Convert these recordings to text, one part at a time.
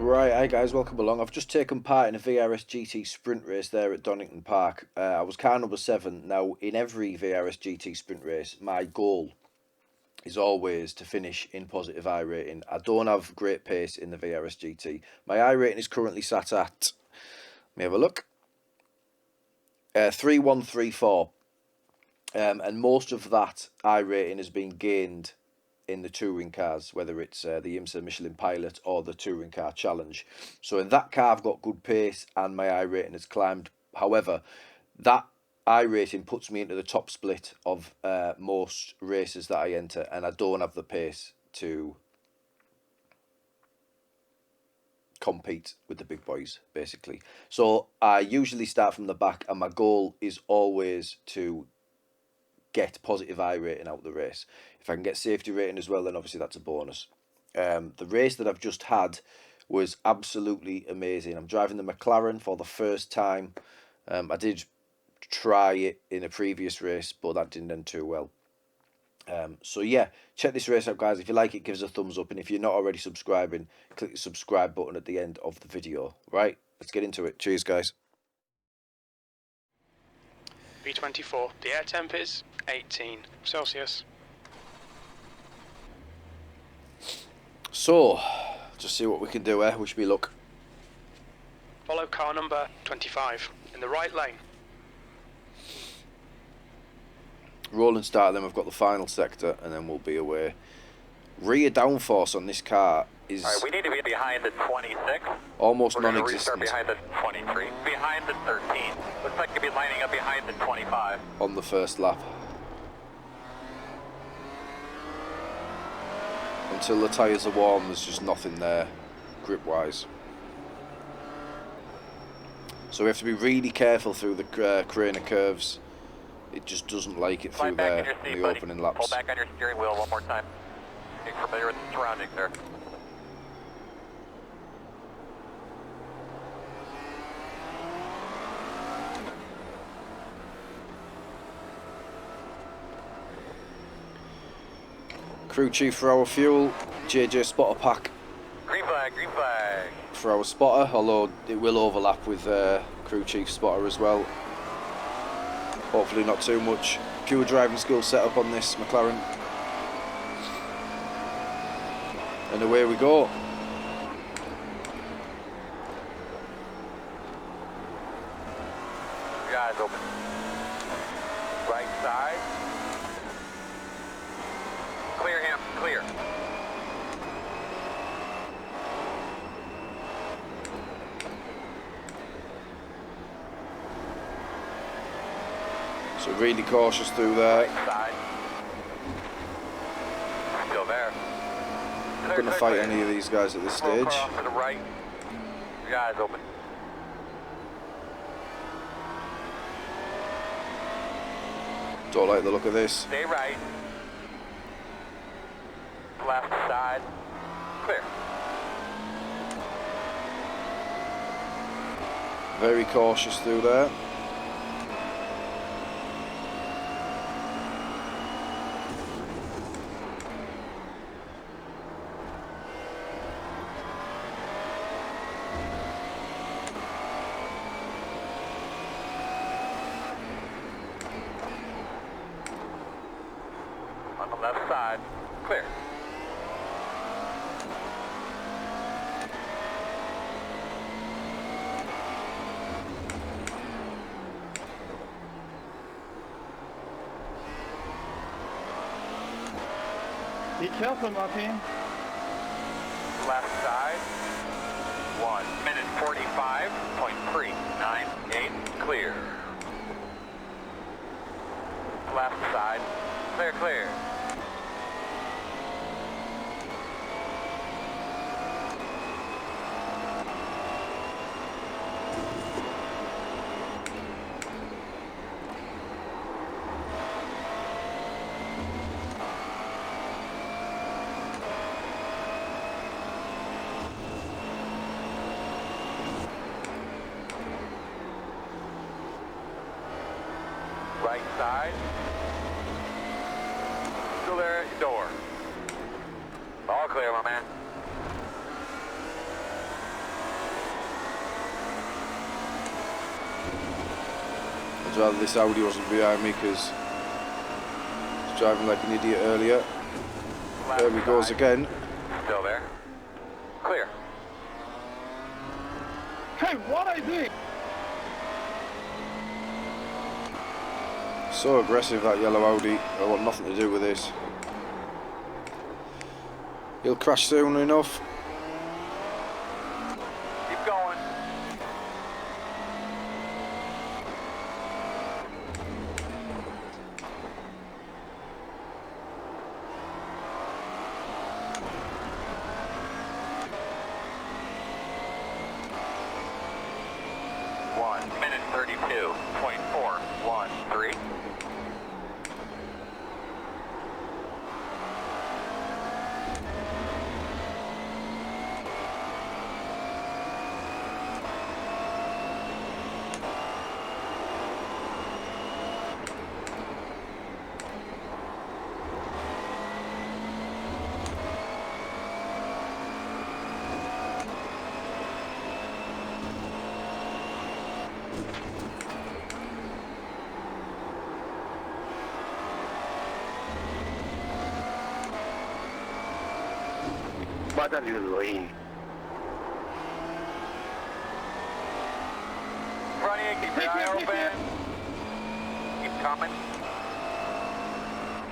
Right, hi guys, welcome along. I've just taken part in a VRS GT Sprint race there at Donnington Park. I was car number 7. Now, in every VRS GT Sprint race, my goal is always to finish in positive iRating. I don't have great pace in the VRS GT. My iRating is currently sat at, let me have a look, 3134. And most of that iRating has been gained in the touring cars, whether it's the IMSA Michelin Pilot or the Touring Car Challenge. So in that car I've got good pace and my iRating has climbed. However, that iRating puts me into the top split of most races that I enter, and I don't have the pace to compete with the big boys, basically. So I usually start from the back, and my goal is always to get positive iRating out of the race. If I can get safety rating as well, then obviously that's a bonus. The race that I've just had was absolutely amazing. I'm driving the McLaren for the first time. I did try it in a previous race, but that didn't end too well. So yeah, check this race out, guys. If you like it, give us a thumbs up, and if you're not already subscribing, click the subscribe button at the end of the video. Right, let's get into it. Cheers, guys. V24, the air temp is 18 Celsius. So, just see what we can do here. Wish me luck. Follow car number 25 in the right lane. Rolling start, then we've got the final sector, and then we'll be away. Rear downforce on this car is we need to be behind the 26. almost We're non-existent. behind the 23. Behind the 13. Looks like you'll be lining up behind the 25. On the first lap. Until the tyres are warm, there's just nothing there, grip-wise. So we have to be really careful through the crane of curves. It just doesn't like it through there in the opening laps. Pull back on your steering wheel one more time. Get familiar with the surroundings there. Crew chief for our fuel, JJ spotter pack Green flag, green flag. for our spotter, although it will overlap with crew chief spotter as well. Hopefully not too much. Pure driving skill setup on this McLaren. And away we go. Your eyes open. Right side. Clear him, clear. So really cautious through there. Right side. Still there. Not going to fight any of these guys at this stage. Off to the right. Your eyes open. Don't like the look of this. Stay right. Left side. Clear. Very cautious through there. On the left side. Clear. Be careful, Martin. Left side. 1 minute 45.398. Clear. Left side. Clear, clear. Right side. Still there at your door. All clear, my man. rather this Audi wasn't behind me because I was driving like an idiot earlier. There he goes again. Still there. Clear. Hey, what I did? So aggressive, that yellow Audi. I want nothing to do with this. He'll crash soon enough. Keep going. Minute 32.413. What are you doing? Front end, keep your eye open. Keep coming.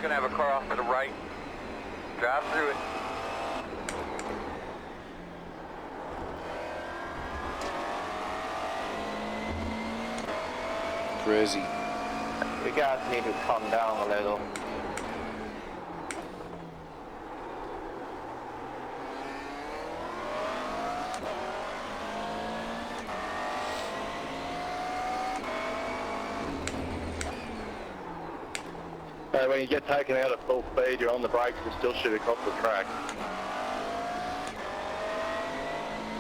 Gonna have a car off to the right. Drive through it. Crazy. You guys need to calm down a little. When you get taken out at full speed, you're on the brakes and still shoot across the track.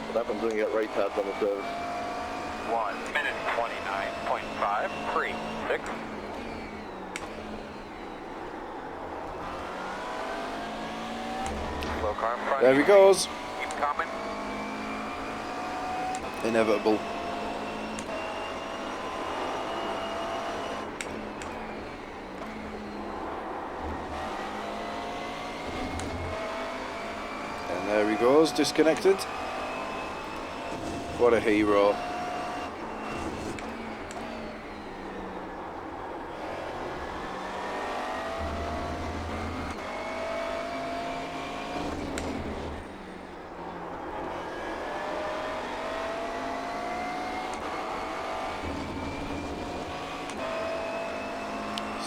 What happens when you get retards on the service? 1 minute 29.536. Slow car in front. There he goes. Keep coming. Inevitable. And there he goes, disconnected. What a hero.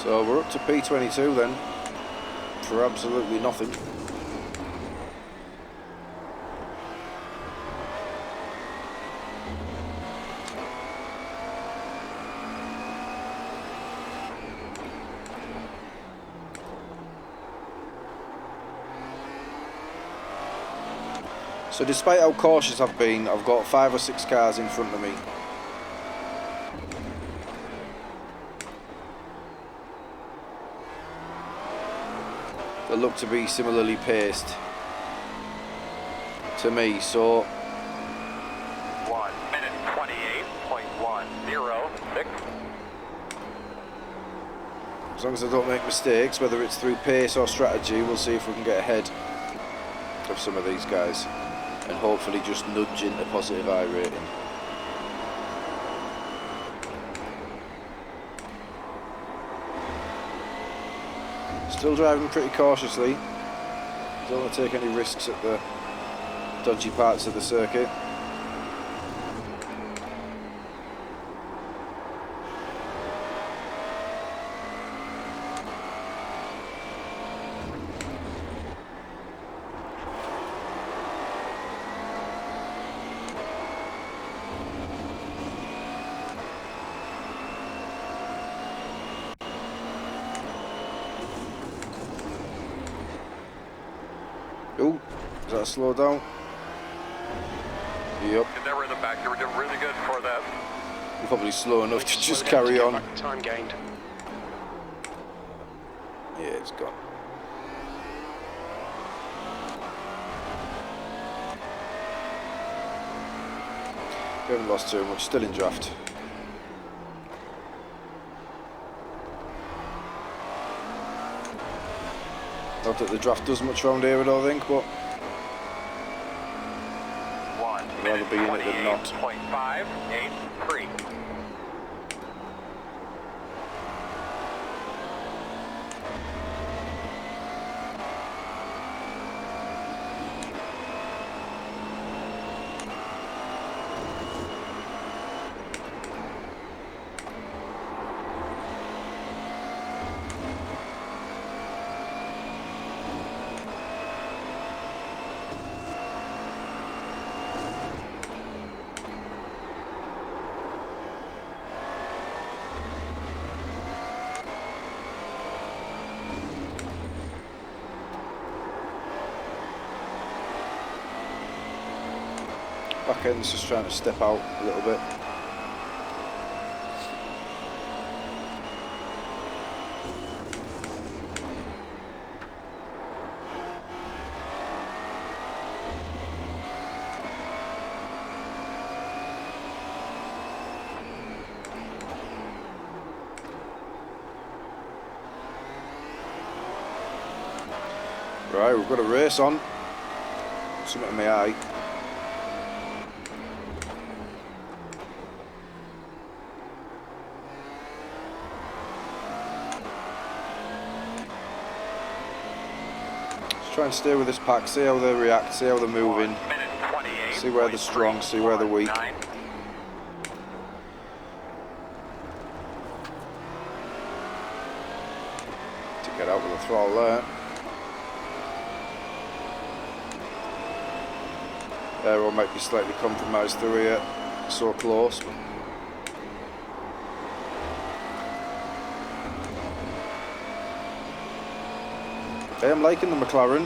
So we're up to P22 then, for absolutely nothing. So despite how cautious I've been, I've got 5 or 6 cars in front of me. That look to be similarly paced to me, so 1 minute 28.106. as long as I don't make mistakes, whether it's through pace or strategy, we'll see if we can get ahead of some of these guys and hopefully just nudge into positive iRating. Still driving pretty cautiously. Don't want to take any risks at the dodgy parts of the circuit. Oh, is that a slow down? Yep. They were in the back. They were doing really good for that. Probably slow enough to just Slow down carry to on. get back time gained. Yeah, it's gone. We haven't lost too much, still in draft. Not that the draft does much round here, I don't think, but 1 I'd rather be in it than not. 28.58 Prix. Back end's just trying to step out a little bit. Right, we've got a race on. Something in my eye. Try and stay with this pack, see how they react, see how they're moving, see where they're strong, see where they're weak. To get out with the throttle there. Aero might be slightly compromised through here, so close. I am liking the McLaren.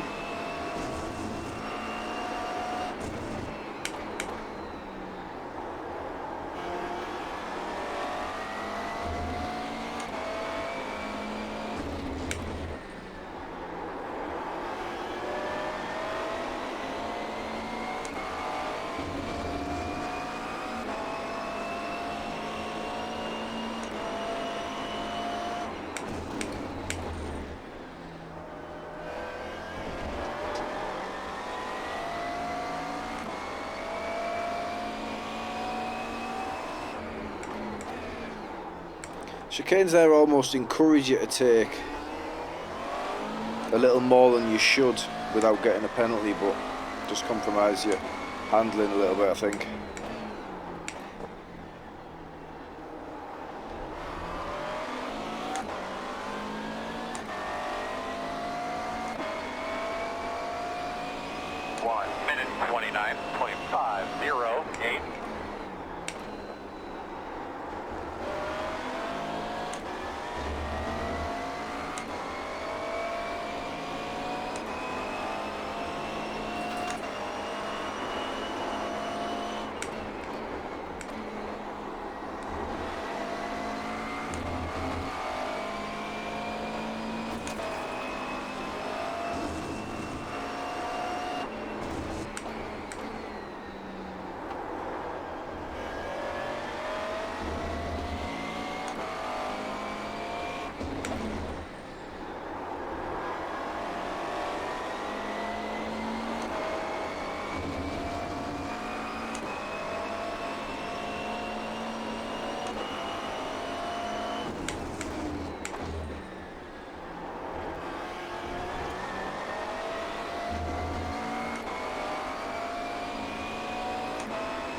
Chicanes there almost encourage you to take a little more than you should without getting a penalty, but just compromise your handling a little bit, I think. Minute 29.508.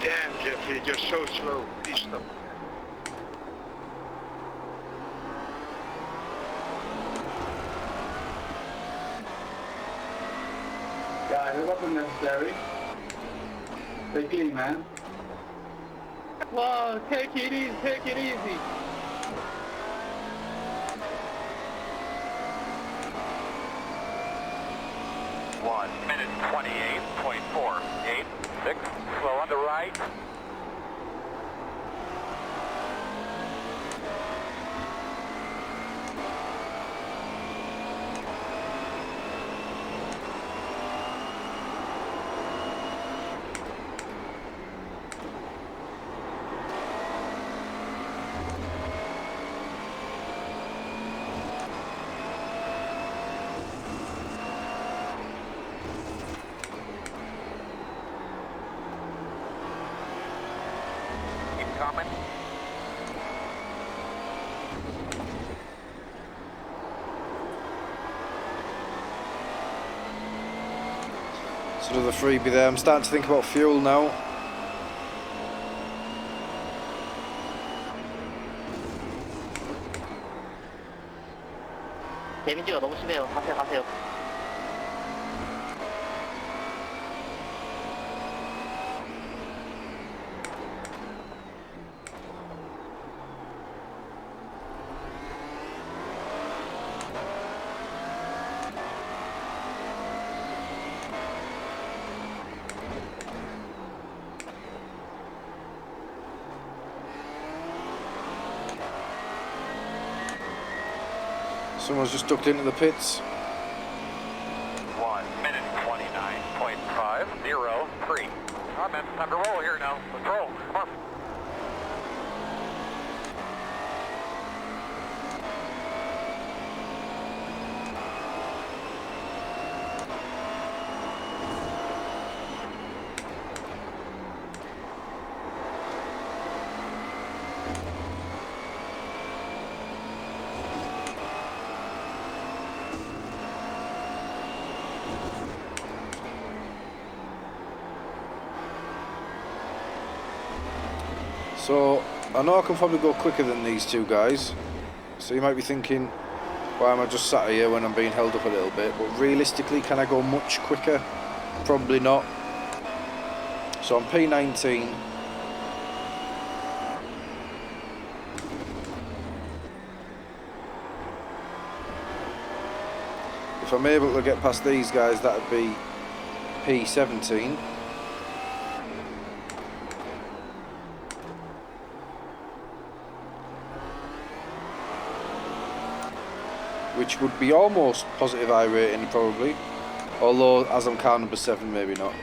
Damn, Jeffrey, you're so slow. Please stop. Guys, it wasn't necessary. Take it easy, man. Whoa, take it easy, take it easy. Minute 28.486. Slow on the right. Another freebie there. I'm starting to think about fuel now. 대민지가 너무 심해요. 가세요, 가세요. Someone's just ducked into the pits. 1 minute 29.503. Alright, man, time to roll here now. Let's roll. Come on. So, I know I can probably go quicker than these two guys. So you might be thinking, why am I just sat here when I'm being held up a little bit? But realistically, can I go much quicker? Probably not. So I'm P19. If I'm able to get past these guys, that would be P17. Which would be almost positive iRating probably, although as I'm car number 7 maybe not.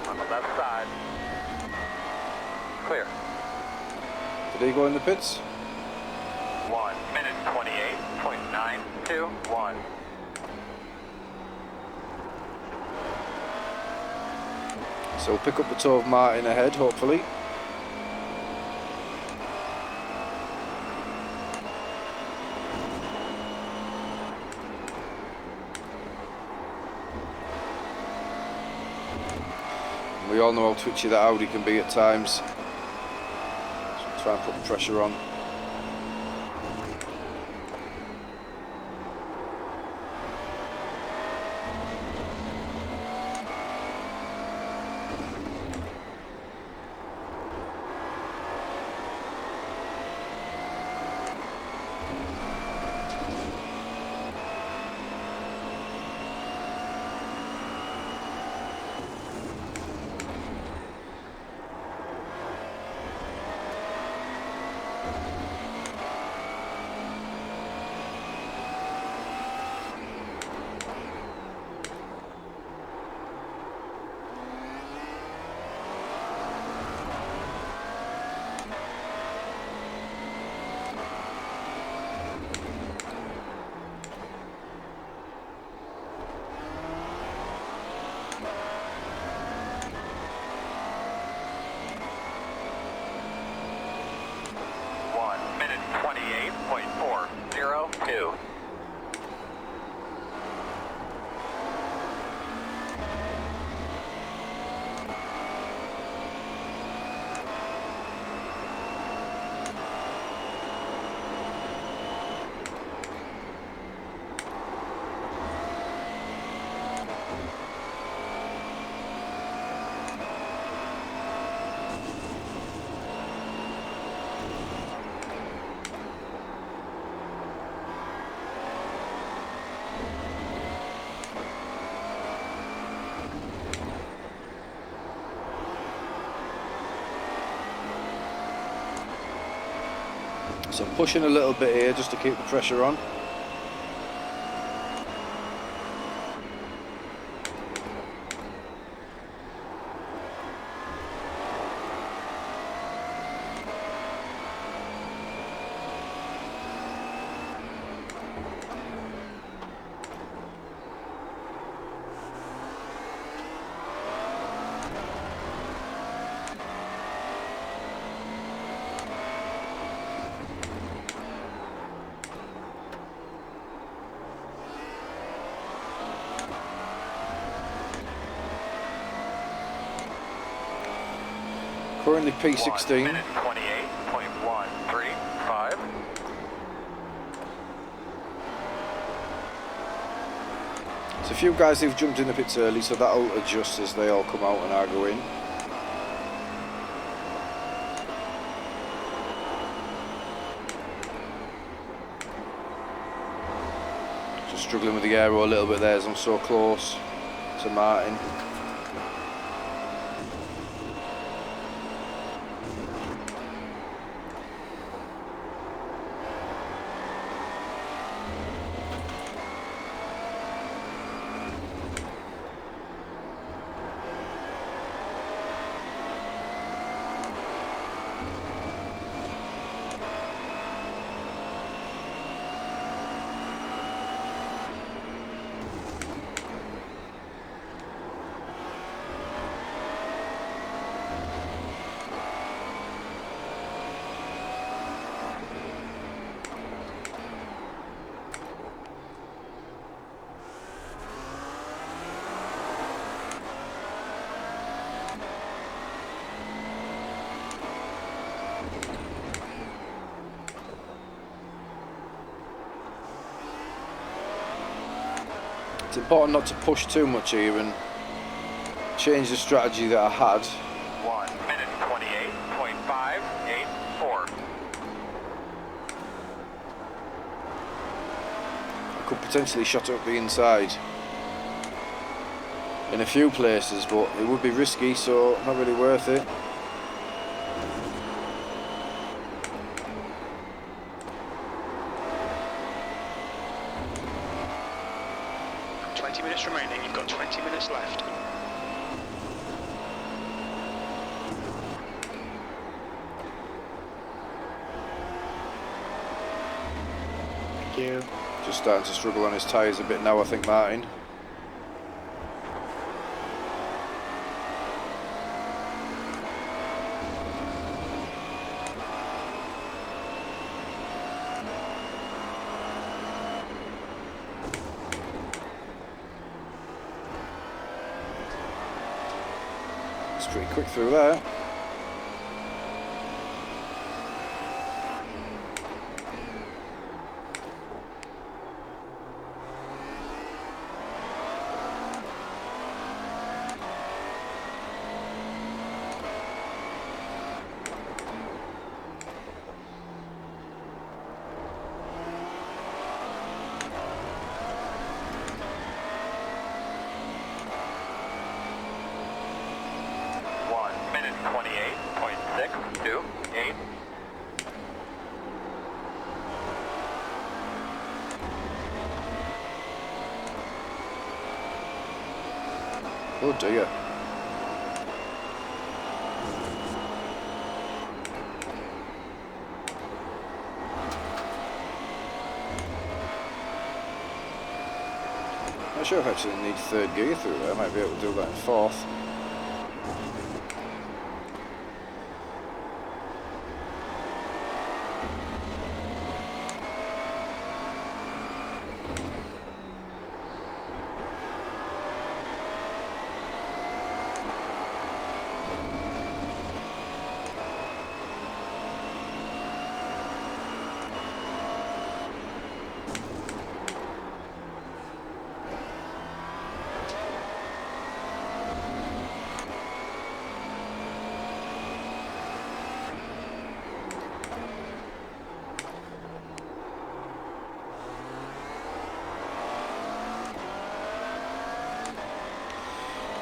On the left side. Clear. Did he go in the pits? 1 minute 28.921. So we'll pick up the toe of Martin ahead hopefully. We all know how twitchy that Audi can be at times. So try and put the pressure on. Minute 28.402. So I'm pushing a little bit here just to keep the pressure on. Currently 1 P16. minute 28.135. There's a few guys who've jumped in the pits early, so that'll adjust as they all come out and I go in. Just struggling with the aero a little bit there as I'm so close to Martin. It's important not to push too much here and change the strategy that I had. 1 minute 28.584. I could potentially shot it up the inside in a few places, but it would be risky, so not really worth it. 20 minutes remaining, you've got 20 minutes left. Thank you. Just starting to struggle on his tyres a bit now, I think, Martin. It's pretty quick through there. Minute 28.628. Oh dear. Not sure if I actually need third gear through there. I might be able to do that in fourth.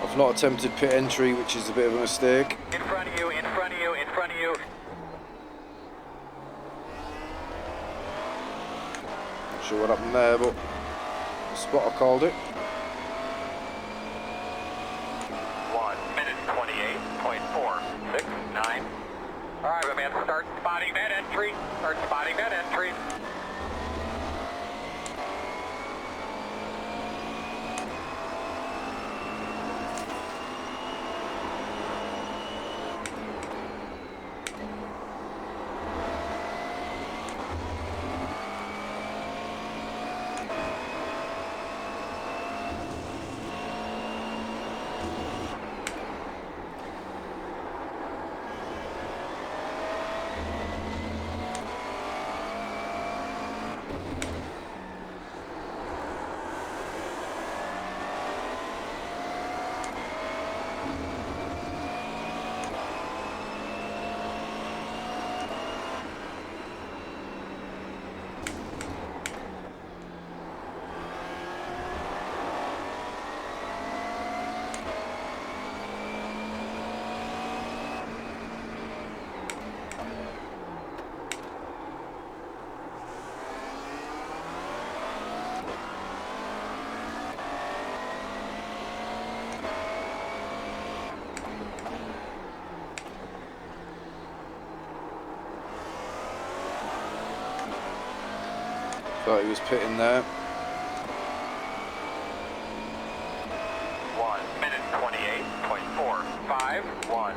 I've not attempted pit entry, which is a bit of a mistake. In front of you, in front of you, in front of you. Not sure what happened there, but the spotter called it. 1 minute 28.469. Alright, man, start spotting that entry. Start spotting that entry. Thought he was pitting there. 1 minute 28.451.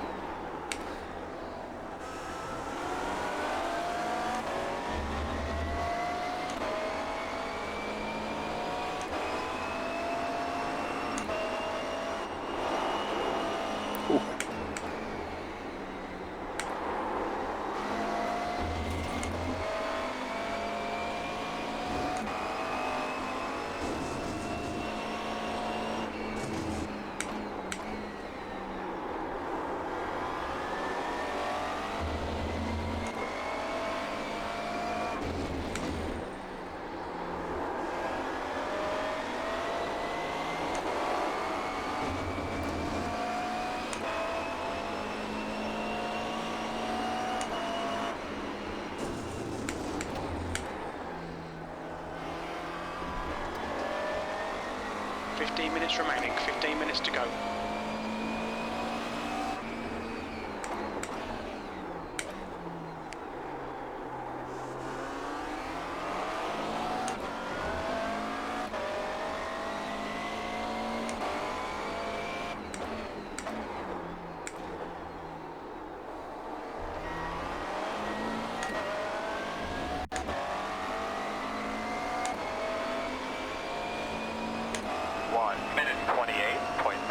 Minutes remaining, 15 minutes to go.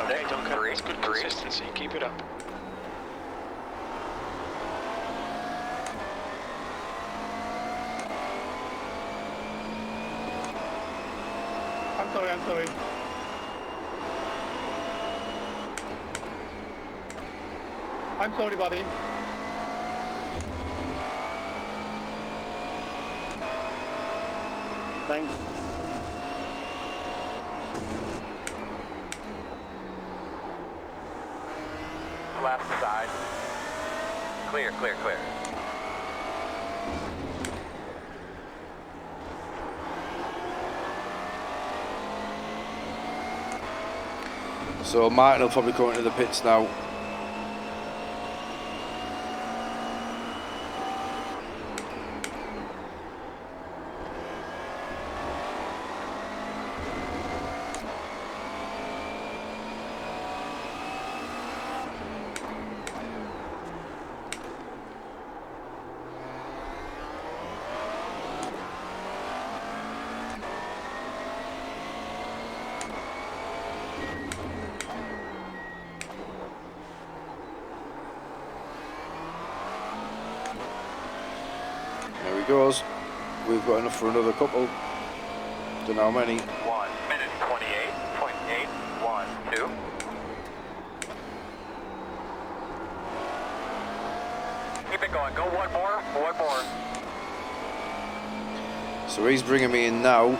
Okay, Duncan, that's good consistency. Keep it up. I'm sorry. I'm sorry, buddy. Thanks. Left side. Clear, clear, clear. So Martin will probably come into the pits now. There he goes. We've got enough for another couple. Don't know how many. 1 minute 28.812. Keep it going. Go one more. One more. So he's bringing me in now.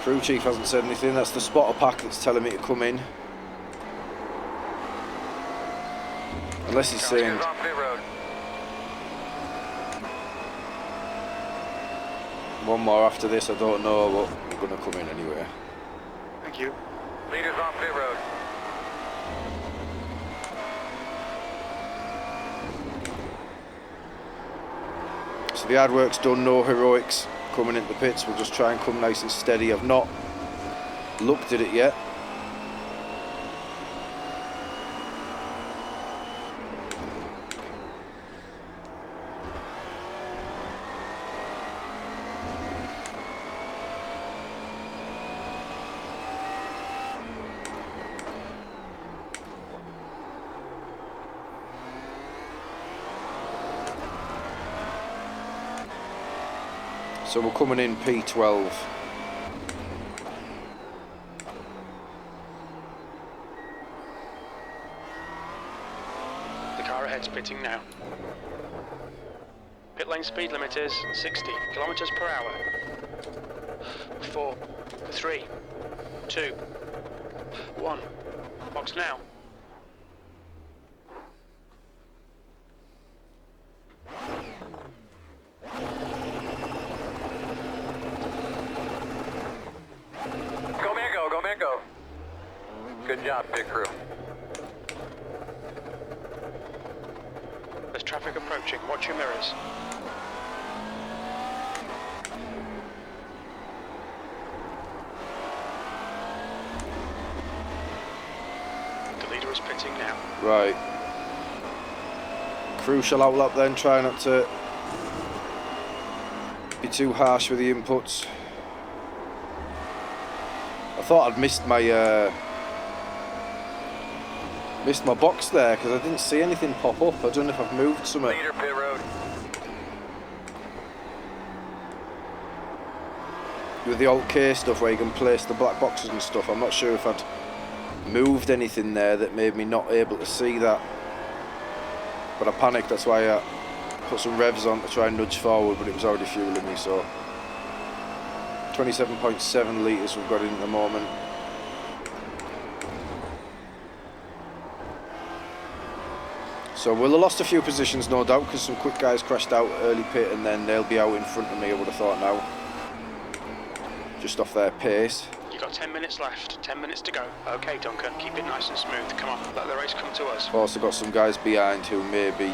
Crew chief hasn't said anything. That's the spotter pack that's telling me to come in. Unless he's saying... Off pit road. One more after this, I don't know, but we're going to come in anyway. Thank you. Leaders off pit road. So the hard work's done, no heroics coming into the pits. We'll just try and come nice and steady. I've not looked at it yet. So we're coming in P12. The car ahead's pitting now. Pit lane speed limit is 60 kilometers per hour. 4, 3, 2, 1. Box now. Good job, pit crew. There's traffic approaching. Watch your mirrors. pitting now. Right. Crucial outlap then, try not to be too harsh with the inputs. I thought I'd missed my box there because I didn't see anything pop up. I don't know if I've moved something. Leader pit road. With the Alt-K stuff where you can place the black boxes and stuff, I'm not sure if I'd moved anything there that made me not able to see that. But I panicked, that's why I put some revs on to try and nudge forward, but it was already fueling me, so 27.7 litres we've got in at the moment. So we'll have lost a few positions, no doubt, because some quick guys crashed out early pit and then they'll be out in front of me, I would have thought now. Just off their pace. You've got 10 minutes left, 10 minutes to go. Okay, Duncan, keep it nice and smooth. Come on, let the race come to us. I've also got some guys behind who may be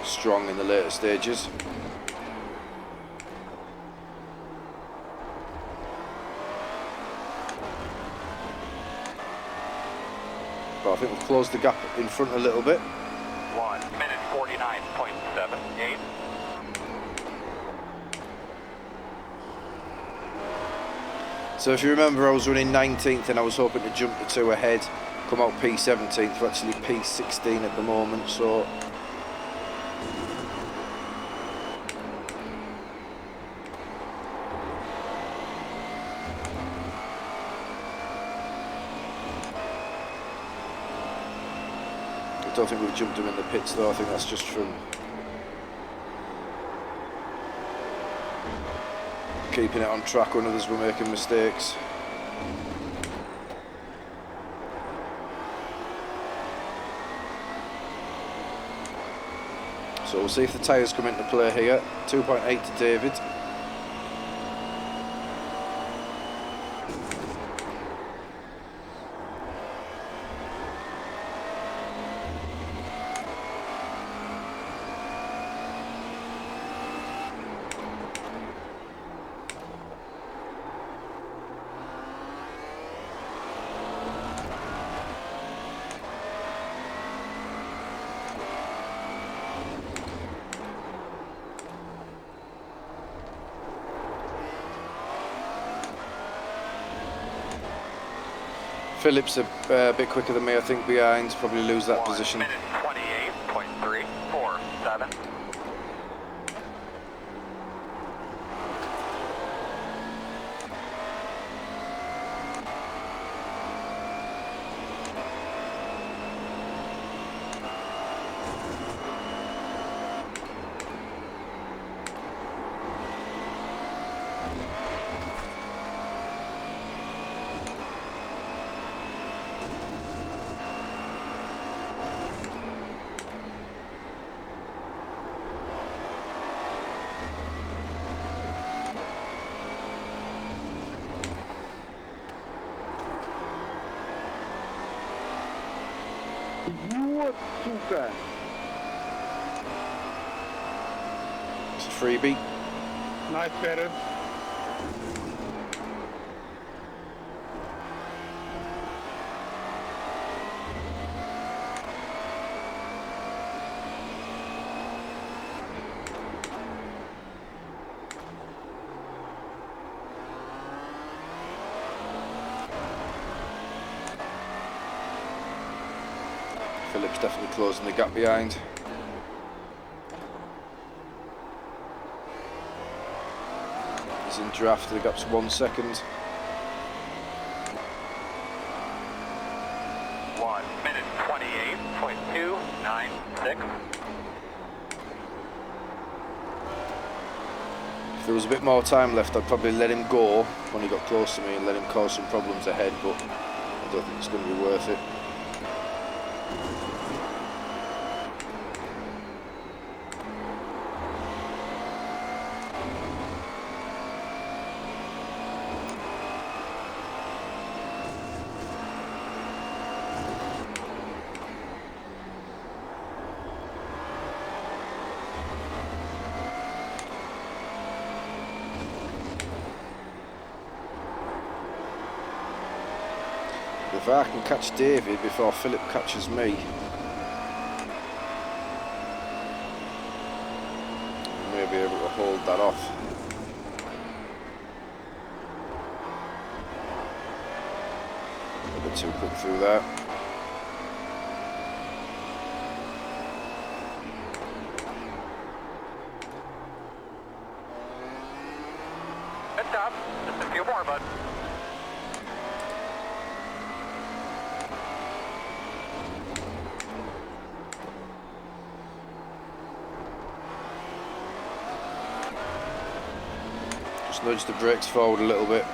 strong in the later stages. But I think we've closed the gap in front a little bit. 1 minute 49.78. So if you remember, I was running 19th and I was hoping to jump the 2 ahead, come out P17th. We're actually P16 at the moment, so I don't think we've jumped him in the pits though. I think that's just from keeping it on track when others were making mistakes. So we'll see if the tyres come into play here. 2.8 to David. Phillips a bit quicker than me, I think, behind. Probably lose that 1 position. minute 28.347. It's a freebie. Nice better. Phillips definitely closing the gap behind. He's in draft, the gap's 1 second. 1 minute 28.296. If there was a bit more time left, I'd probably let him go when he got close to me and let him cause some problems ahead, but I don't think it's going to be worth it. If I can catch David before Philip catches me, I may be able to hold that off. A bit too quick through there. Good job. Just a few more, bud. Just nudge the brakes forward a little bit.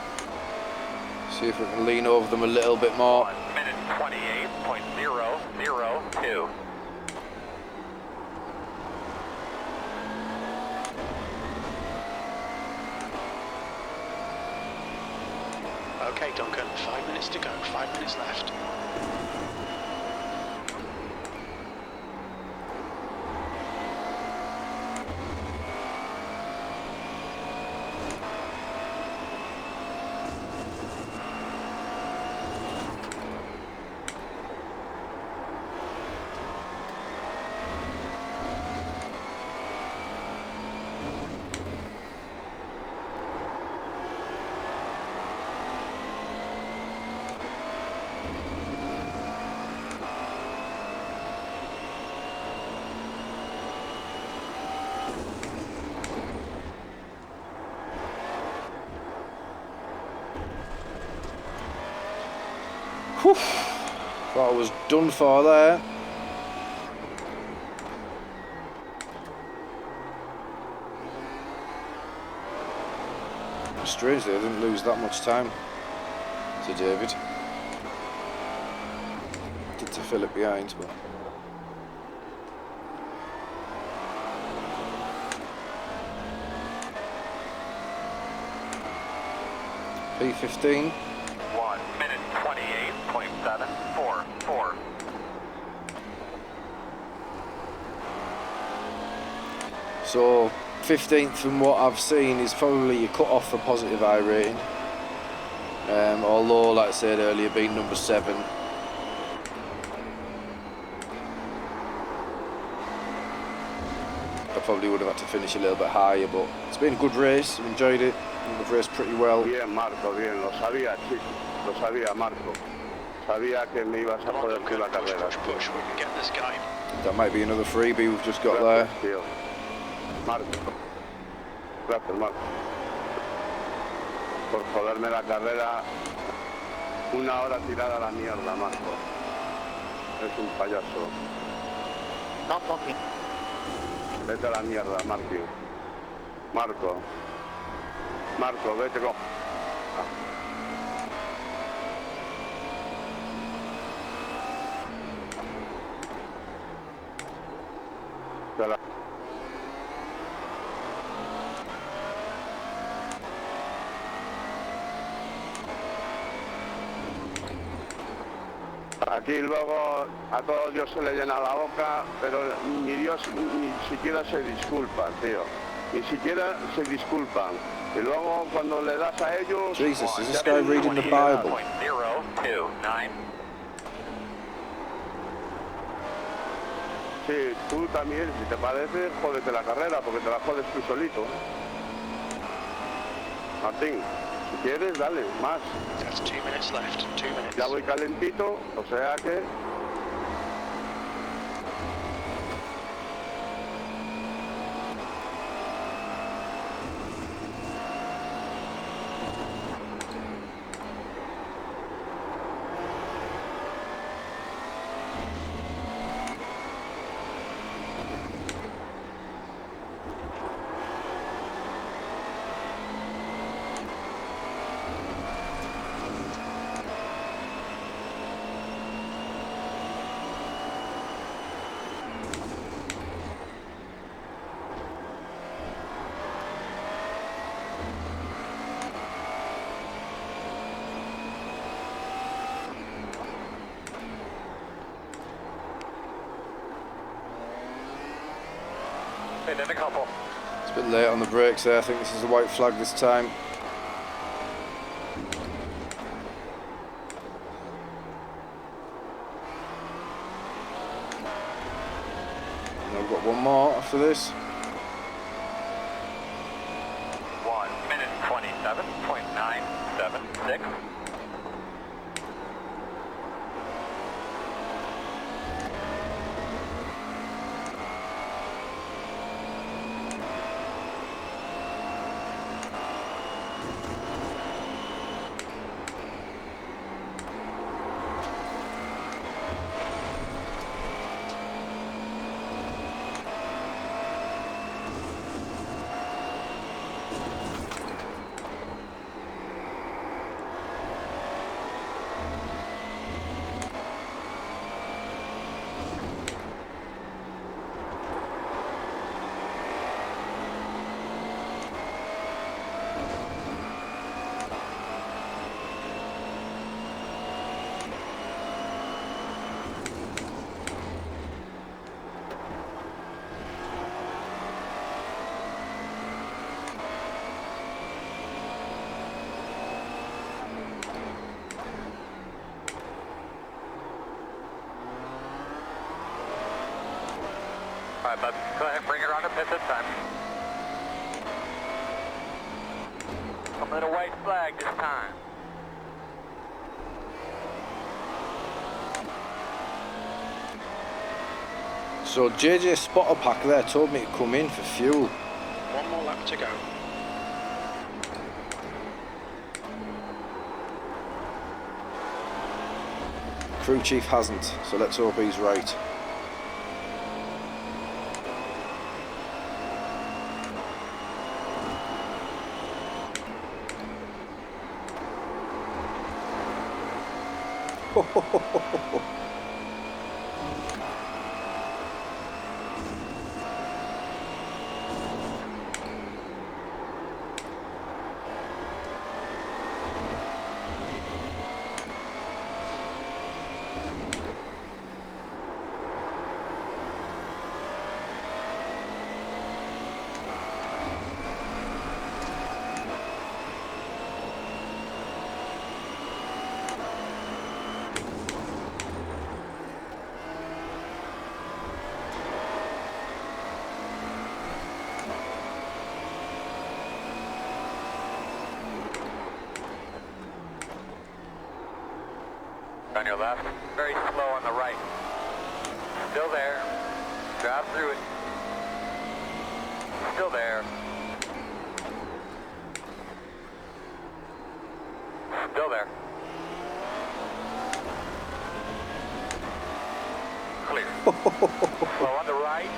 See if we can lean over them a little bit more. 1 minute 28.002. Okay, Duncan, 5 minutes to go, 5 minutes left. Whew. Thought I was done for there. Strangely, I didn't lose that much time to David. Did to Philip behind, but P15. 1 minute 28.744. So 15th from what I've seen is probably your cut off for positive I rating. Although, like I said earlier, being number 7, I probably would have had to finish a little bit higher, but it's been a good race. I've enjoyed it. I've raced pretty well. Bien, Marco, bien. Lo sabía, chico. Lo sabía, Marco. Sabía que me ibas a Come on, poder Duncan, la carrera. push, we can get this guy. That might be another freebie we've just got there. Gracias, tío. Marco. Gracias, Marco. Por joderme la carrera. 1 hora tirada a la mierda, Marco. Es un payaso. Stop talking. Vete a la mierda, Marco. Marco. Marco, vete con... Aquí luego a todos Dios se le llena la boca, pero ni Dios ni siquiera se disculpan, tío. Ni siquiera se disculpan. Y luego cuando le das a ellos... Jesus, is this guy reading the Bible? 0.029. Sí, tú también, si te parece, jódete la carrera, porque te la jodes tú solito. Martín, si quieres, dale, más. That's 2 minutes left, 2 minutes. Ya voy calentito, o sea que... And then a couple. It's a bit late on the brakes there. I think this is the white flag this time. got one more after this. 1 minute 27.976. All right, bud. Go ahead, bring her on the pit this time. I'm in a white flag this time. So JJ spotter pack there told me to come in for fuel. One more lap to go. Crew chief hasn't, so let's hope he's right. On your left, very slow on the right. Still there. Drive through it. Still there. Still there. Clear. Slow on the right.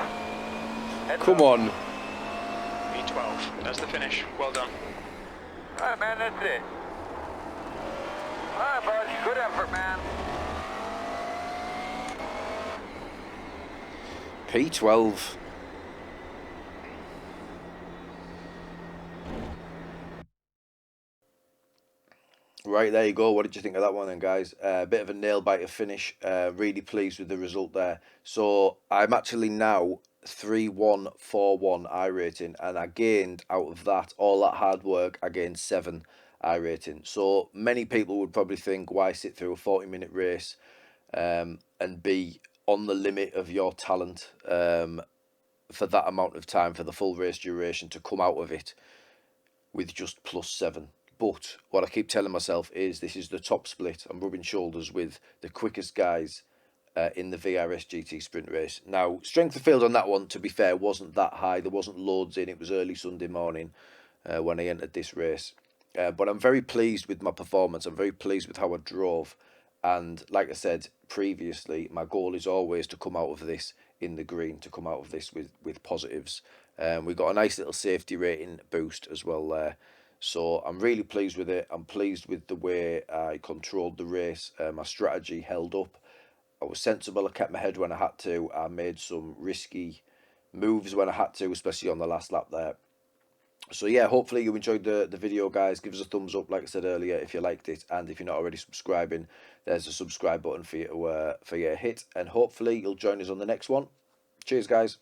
Heads Come up. on. V12, that's the finish. Well done. All right, man, that's it. All right, bud. Good effort, man. P12. Right, there you go. What did you think of that one then, guys? A bit of a nail-biter finish. Really pleased with the result there. So I'm actually now 3-1-4-1 iRating, and I gained out of that, all that hard work, I gained 7 iRating. So many people would probably think, why sit through a 40-minute race and be on the limit of your talent for that amount of time, for the full race duration, to come out of it with just +7. But what I keep telling myself is this is the top split. I'm rubbing shoulders with the quickest guys in the VRS GT Sprint race. Now, strength of field on that one, to be fair, wasn't that high. There wasn't loads in. It was early Sunday morning when I entered this race. But I'm very pleased with my performance. I'm very pleased with how I drove. And like I said previously, my goal is always to come out of this in the green, to come out of this with positives. We got a nice little safety rating boost as well there. So I'm really pleased with it. I'm pleased with the way I controlled the race. My strategy held up. I was sensible. I kept my head when I had to. I made some risky moves when I had to, especially on the last lap there. So yeah, hopefully you enjoyed the video, guys. Give us a thumbs up, like I said earlier, if you liked it. And if you're not already subscribing, there's a subscribe button for you to hit. And hopefully you'll join us on the next one. Cheers, guys.